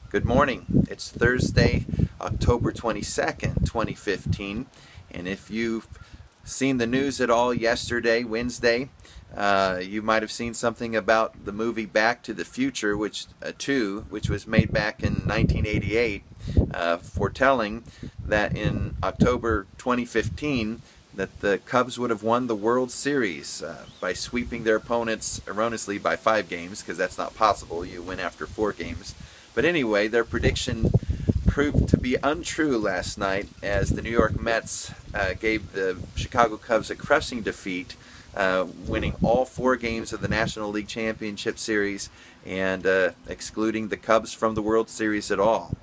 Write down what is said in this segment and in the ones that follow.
Good morning. It's Thursday, October 22nd, 2015, and if you've seen the news at all yesterday, Wednesday, you might have seen something about the movie Back to the Future, which was made back in 1988, foretelling that in October 2015 that the Cubs would have won the World Series by sweeping their opponents erroneously by 5 games, because that's not possible. You win after 4 games. But anyway, their prediction proved to be untrue last night as the New York Mets gave the Chicago Cubs a crushing defeat, winning all 4 games of the National League Championship Series and excluding the Cubs from the World Series at all.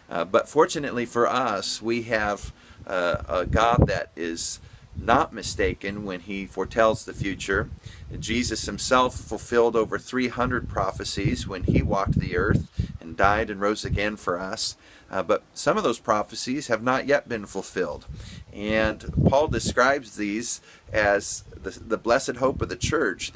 But fortunately for us, we have a God that is not mistaken when he foretells the future. Jesus himself fulfilled over 300 prophecies when he walked the earth and died and rose again for us. But some of those prophecies have not yet been fulfilled. And Paul describes these as the blessed hope of the church,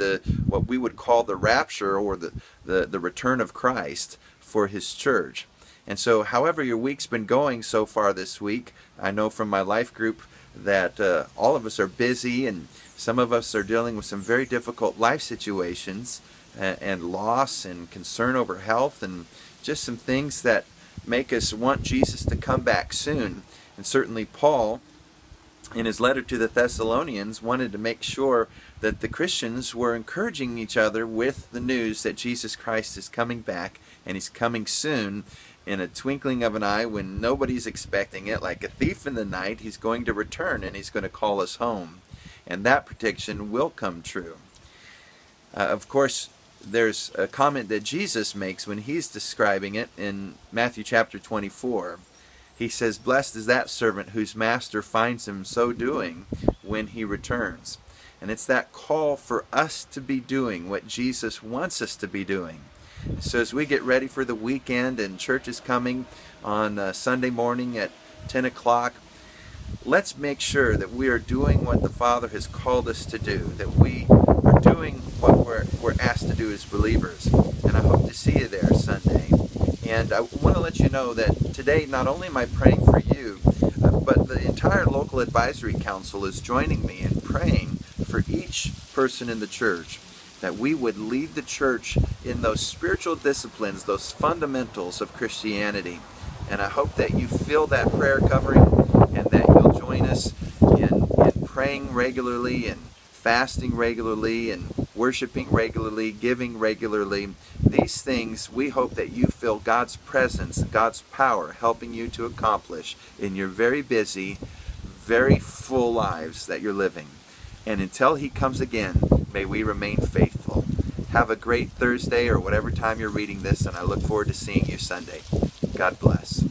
what we would call the rapture, or the return of Christ for his church. And so however your week's been going so far this week, I know from my life group that all of us are busy, and some of us are dealing with some very difficult life situations and loss and concern over health and just some things that make us want Jesus to come back soon. And certainly Paul, in his letter to the Thessalonians, wanted to make sure that the Christians were encouraging each other with the news that Jesus Christ is coming back, and he's coming soon. In a twinkling of an eye, when nobody's expecting it, like a thief in the night, he's going to return and he's going to call us home. And that prediction will come true. Of course, there's a comment that Jesus makes when he's describing it in Matthew chapter 24. He says, "Blessed is that servant whose master finds him so doing when he returns." And it's that call for us to be doing what Jesus wants us to be doing. So as we get ready for the weekend and church is coming on Sunday morning at 10 o'clock, let's make sure that we are doing what the Father has called us to do, that we are doing what we're asked to do as believers. And I hope to see you there Sunday. And I want to let you know that today not only am I praying for you, but the entire local advisory council is joining me in praying for each person in the church, that we would lead the church in those spiritual disciplines, those fundamentals of Christianity. And I hope that you feel that prayer covering and that you'll join us in praying regularly and fasting regularly and worshiping regularly, giving regularly. These things, we hope that you feel God's presence, God's power helping you to accomplish in your very busy, very full lives that you're living. And until he comes again, may we remain faithful. Have a great Thursday or whatever time you're reading this, and I look forward to seeing you Sunday. God bless.